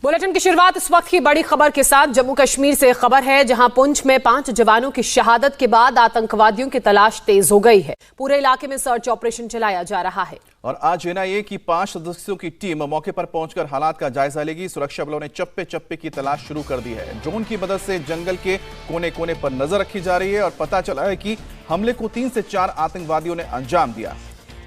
Bulletin की शुरुआत इस वक्त की बड़ी खबर के साथ। जम्मू कश्मीर से खबर है, जहां पुंछ में 5 जवानों की शहादत के बाद आतंकवादियों की तलाश तेज हो गई है। पूरे इलाके में सर्च ऑपरेशन चलाया जा रहा है और आज एनआईए की 5 सदस्यों की टीम मौके पर पहुंचकर हालात का जायजा लेगी। सुरक्षा बलों ने चप्पे चप्पे की तलाश शुरू कर दी है। ड्रोन की मदद से जंगल के कोने कोने पर नजर रखी जा रही है और पता चला है कि हमले को 3 से 4 आतंकवादियों ने अंजाम दिया।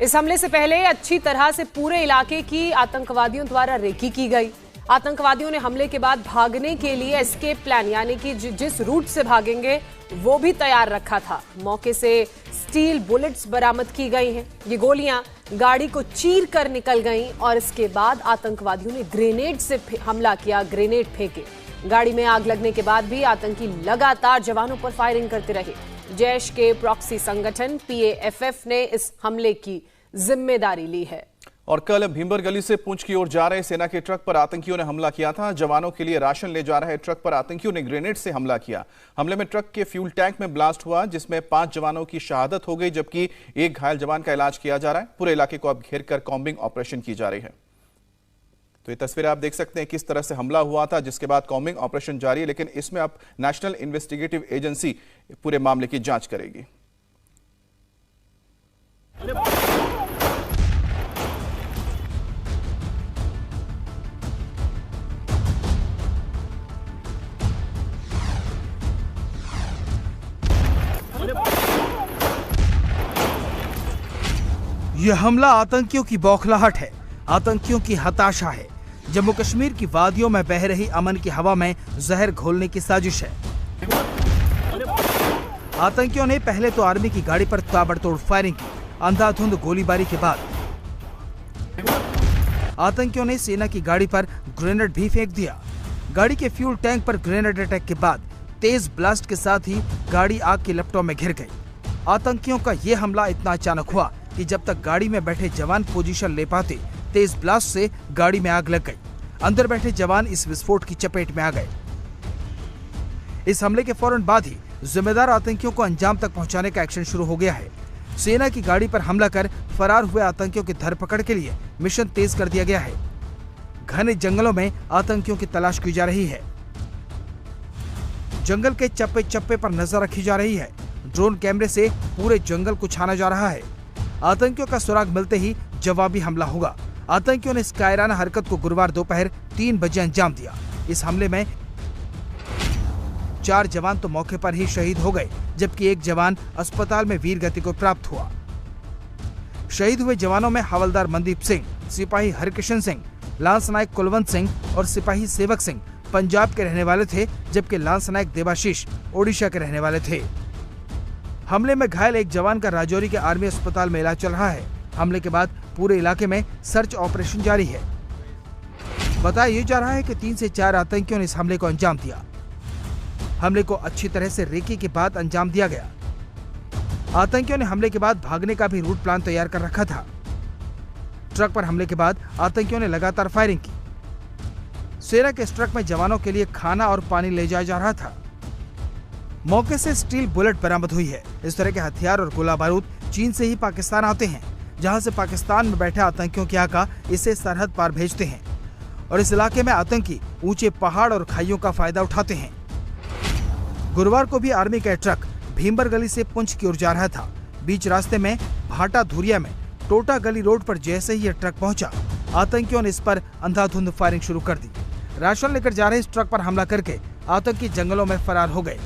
इस हमले से पहले अच्छी तरह से पूरे इलाके की आतंकवादियों द्वारा रेकी की गई। आतंकवादियों ने हमले के बाद भागने के लिए एस्केप प्लान, यानी कि जिस रूट से भागेंगे वो भी तैयार रखा था। मौके से स्टील बुलेट्स बरामद की गई हैं। ये गोलियां गाड़ी को चीर कर निकल गईं और इसके बाद आतंकवादियों ने ग्रेनेड से हमला किया, ग्रेनेड फेंके। गाड़ी में आग लगने के बाद भी आतंकी लगातार जवानों पर फायरिंग करते रहे। जैश के प्रॉक्सी संगठन PAFF ने इस हमले की जिम्मेदारी ली है। और कल भीमबर गली से पुंछ की ओर जा रहे सेना के ट्रक पर आतंकियों ने हमला किया था। जवानों के लिए राशन ले जा रहे ट्रक पर आतंकियों ने ग्रेनेड से हमला किया। हमले में ट्रक के फ्यूल टैंक में ब्लास्ट हुआ, जिसमें 5 जवानों की शहादत हो गई, जबकि एक घायल जवान का इलाज किया जा रहा है। पूरे इलाके को अब घेर कर कॉम्बिंग ऑपरेशन की जा रही है। तो ये तस्वीर आप देख सकते हैं किस तरह से हमला हुआ था, जिसके बाद कॉम्बिंग ऑपरेशन जारी है, लेकिन इसमें अब नेशनल इन्वेस्टिगेटिव एजेंसी पूरे मामले की जांच करेगी। यह हमला आतंकियों की बौखलाहट है, आतंकियों की हताशा है। जम्मू कश्मीर की वादियों में बह रही अमन की हवा में जहर घोलने की साजिश है। आतंकियों ने पहले तो आर्मी की गाड़ी पर ताबड़तोड़ फायरिंग की। अंधाधुंध गोलीबारी के बाद आतंकियों ने सेना की गाड़ी पर ग्रेनेड भी फेंक दिया। गाड़ी के फ्यूल टैंक पर ग्रेनेड अटैक के बाद तेज ब्लास्ट के साथ ही गाड़ी आग की लपटों में घिर गई। आतंकियों का यह हमला इतना अचानक हुआ कि जब तक गाड़ी में बैठे जवान पोजीशन ले पाते, तेज ब्लास्ट से गाड़ी में आग लग गई। अंदर बैठे जवान इस विस्फोट की चपेट में आ गए। इस हमले के फौरन बाद ही जिम्मेदार आतंकियों को अंजाम तक पहुंचाने का एक्शन शुरू हो गया है। सेना की गाड़ी पर हमला कर फरार हुए आतंकियों की धरपकड़ के लिए मिशन तेज कर दिया गया है। घने जंगलों में आतंकियों की तलाश की जा रही है। जंगल के चप्पे चप्पे पर नजर रखी जा रही है। ड्रोन कैमरे से पूरे जंगल को छाना जा रहा है। आतंकियों का सुराग मिलते ही जवाबी हमला होगा। आतंकियों ने इस कायराना हरकत को गुरुवार दोपहर 3 बजे अंजाम दिया। इस हमले में 4 जवान तो मौके पर ही शहीद हो गए, जबकि एक जवान अस्पताल में वीर गति को प्राप्त हुआ। शहीद हुए जवानों में हवलदार मनदीप सिंह, सिपाही हरकिशन सिंह, लांस नायक कुलवंत सिंह और सिपाही सेवक सिंह पंजाब के रहने वाले थे, जबकि लांस नायक देवाशीष ओडिशा के रहने वाले थे। हमले में घायल एक जवान का राजौरी के आर्मी अस्पताल में इलाज चल रहा है। हमले के बाद पूरे इलाके में सर्च ऑपरेशन जारी है। बताया जा रहा है कि 3 से 4 आतंकियों ने इस हमले को अंजाम दिया। हमले को अच्छी तरह से रेकी के बाद अंजाम दिया गया। आतंकियों ने हमले के बाद भागने का भी रूट प्लान तैयार कर रखा था। ट्रक पर हमले के बाद आतंकियों ने लगातार फायरिंग की। सेना के इस ट्रक में जवानों के लिए खाना और पानी ले जाया जा रहा था। मौके से स्टील बुलेट बरामद हुई है। इस तरह के हथियार और गोला बारूद चीन से ही पाकिस्तान आते हैं, जहां से पाकिस्तान में बैठे आतंकियों के आका इसे सरहद पार भेजते हैं और इस इलाके में आतंकी ऊंचे पहाड़ और खाइयों का फायदा उठाते हैं। गुरुवार को भी आर्मी का ट्रक भीमबर गली से पुंछ की ओर जा रहा था। बीच रास्ते में भाटा धुरिया में टोटा गली रोड पर जैसे ही यह ट्रक पहुंचा, आतंकियों ने इस पर अंधाधुंध फायरिंग शुरू कर दी। राशन लेकर जा रहे इस ट्रक पर हमला करके आतंकी जंगलों में फरार हो गए।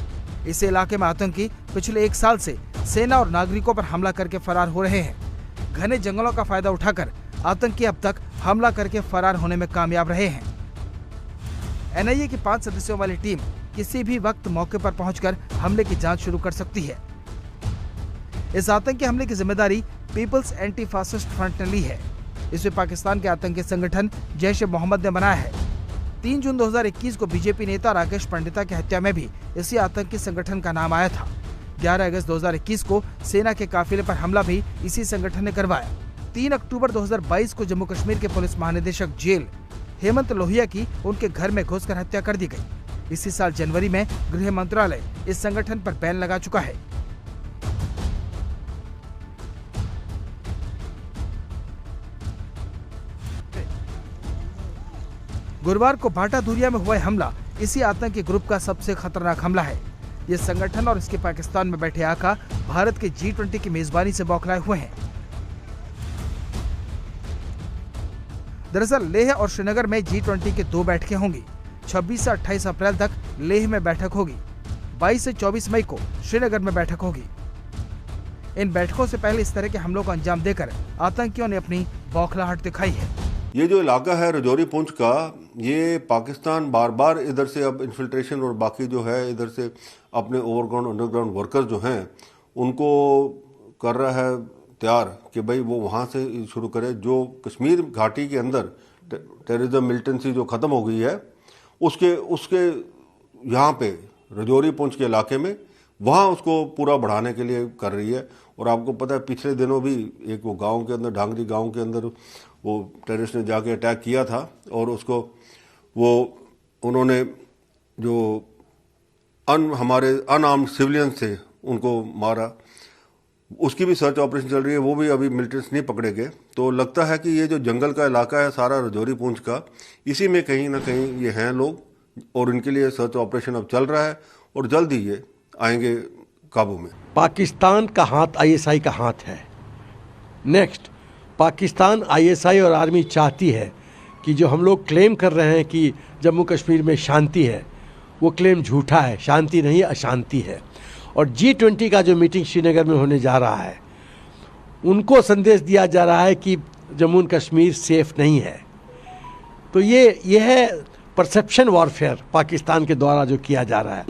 इस इलाके में आतंकी पिछले 1 साल से सेना और नागरिकों पर हमला करके फरार हो रहे हैं। घने जंगलों का फायदा उठाकर आतंकी अब तक हमला करके फरार होने में कामयाब रहे हैं। NIA की 5 सदस्यों वाली टीम किसी भी वक्त मौके पर पहुंचकर हमले की जांच शुरू कर सकती है। इस आतंकी हमले की जिम्मेदारी पीपल्स एंटी फासिस्ट फ्रंट ने ली है। इसे पाकिस्तान के आतंकी संगठन जैश ए मोहम्मद ने बनाया है। 3 जून 2021 को बीजेपी नेता राकेश पंडिता की हत्या में भी इसी आतंकी संगठन का नाम आया था। 11 अगस्त 2021 को सेना के काफिले पर हमला भी इसी संगठन ने करवाया। 3 अक्टूबर 2022 को जम्मू कश्मीर के पुलिस महानिदेशक जेल हेमंत लोहिया की उनके घर में घुसकर हत्या कर दी गई। इसी साल जनवरी में गृह मंत्रालय इस संगठन पर बैन लगा चुका है। गुरुवार को भाटा धुरिया में हुआ हमला इसी आतंकी ग्रुप का सबसे खतरनाक हमला है। ये संगठन और इसके पाकिस्तान में बैठे आका भारत के G20 की मेजबानी से बौखलाए हुए हैं। दरअसल लेह और श्रीनगर में G20 की 2 बैठकें होंगी। 26 से 28 अप्रैल तक लेह में बैठक होगी। 22 से 24 मई को श्रीनगर में बैठक होगी। इन बैठकों से पहले इस तरह के हमलों को अंजाम देकर आतंकियों ने अपनी बौखलाहट दिखाई है। ये जो इलाका है रजौरी पुंछ का, ये पाकिस्तान बार बार इधर से अब इन्फिल्ट्रेशन और बाकी जो है इधर से अपने ओवरग्राउंड अंडरग्राउंड वर्कर्स जो हैं उनको कर रहा है तैयार कि भाई वो वहाँ से शुरू करे। जो कश्मीर घाटी के अंदर टेररिज्म मिलिटेंसी जो ख़त्म हो गई है उसके यहाँ पे रजौरी पुंछ के इलाके में वहाँ उसको पूरा बढ़ाने के लिए कर रही है। और आपको पता है पिछले दिनों भी एक वो गांव के अंदर, ढांगरी गांव के अंदर वो टेररिस्ट ने जाके अटैक किया था और उसको उन्होंने जो हमारे अनआर्म्ड सिविलियंस थे उनको मारा। उसकी भी सर्च ऑपरेशन चल रही है, वो भी अभी मिलिटेंट्स नहीं पकड़े गए। तो लगता है कि ये जो जंगल का इलाका है सारा रजौरी पुंछ का, इसी में कहीं ना कहीं ये हैं लोग और इनके लिए सर्च ऑपरेशन अब चल रहा है और जल्द ही ये आएंगे काबू में। पाकिस्तान का हाथ आईएसआई का हाथ है। नेक्स्ट, पाकिस्तान आईएसआई और आर्मी चाहती है कि जो हम लोग क्लेम कर रहे हैं कि जम्मू कश्मीर में शांति है, वो क्लेम झूठा है। शांति नहीं, अशांति है। और G20 का जो मीटिंग श्रीनगर में होने जा रहा है, उनको संदेश दिया जा रहा है कि जम्मू कश्मीर सेफ नहीं है। तो ये है परसेप्शन वॉरफेयर पाकिस्तान के द्वारा जो किया जा रहा है।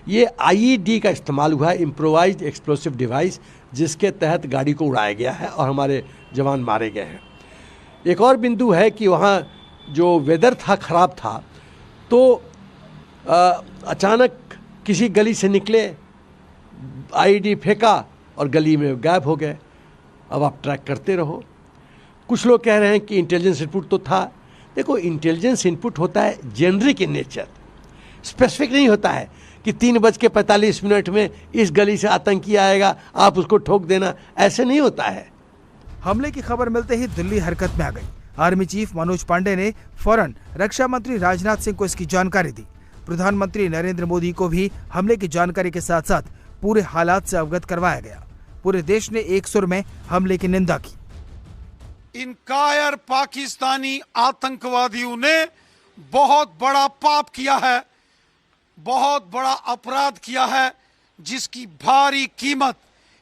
ये IED का इस्तेमाल हुआ है, इम्प्रोवाइज्ड एक्सप्लोसिव डिवाइस, जिसके तहत गाड़ी को उड़ाया गया है और हमारे जवान मारे गए हैं। एक और बिंदु है कि वहाँ जो वेदर था ख़राब था, तो अचानक किसी गली से निकले, IED फेंका और गली में गायब हो गए। अब आप ट्रैक करते रहो। कुछ लोग कह रहे हैं कि इंटेलिजेंस इनपुट तो था। देखो, इंटेलिजेंस इनपुट होता है जेनरिक इन नेचर, स्पेसिफिक नहीं होता है कि 3:45 में इस गली से आतंकी आएगा, आप उसको ठोक देना, ऐसे नहीं होता है। हमले की खबर मिलते ही दिल्ली हरकत में आ गई। आर्मी चीफ मनोज पांडे ने फौरन रक्षा मंत्री राजनाथ सिंह को इसकी जानकारी दी। प्रधानमंत्री नरेंद्र मोदी को भी हमले की जानकारी के साथ साथ पूरे हालात से अवगत करवाया गया। पूरे देश ने एक सुर में हमले की निंदा की। इन कायर पाकिस्तानी आतंकवादियों ने बहुत बड़ा पाप किया है, बहुत बड़ा अपराध किया है, जिसकी भारी कीमत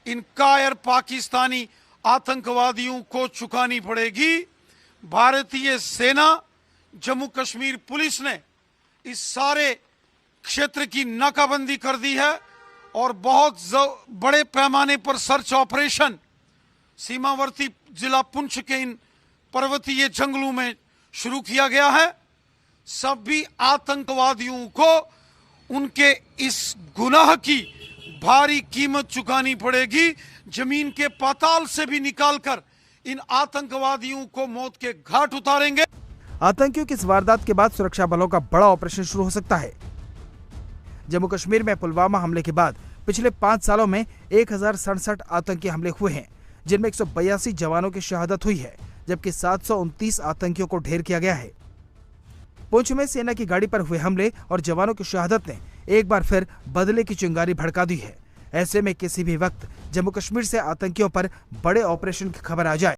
इन कायर पाकिस्तानी आतंकवादियों को चुकानी पड़ेगी। भारतीय सेना, जम्मू कश्मीर पुलिस ने इस सारे क्षेत्र की नाकाबंदी कर दी है और बहुत बड़े पैमाने पर सर्च ऑपरेशन सीमावर्ती जिला पुंछ के इन पर्वतीय जंगलों में शुरू किया गया है। सभी आतंकवादियों को उनके इस गुनाह की भारी कीमत चुकानी पड़ेगी। जमीन के पाताल से भी निकालकर इन आतंकवादियों को मौत के घाट उतारेंगे। आतंकियों की इस वारदात के बाद सुरक्षा बलों का बड़ा ऑपरेशन शुरू हो सकता है। जम्मू कश्मीर में पुलवामा हमले के बाद पिछले 5 सालों में 1067 आतंकी हमले हुए हैं, जिनमें 182 जवानों की शहादत हुई है, जबकि 729 आतंकियों को ढेर किया गया है। पुंछ में सेना की गाड़ी पर हुए हमले और जवानों की शहादत ने एक बार फिर बदले की चिंगारी भड़का दी है। ऐसे में किसी भी वक्त जम्मू कश्मीर से आतंकियों पर बड़े ऑपरेशन की खबर आ जाए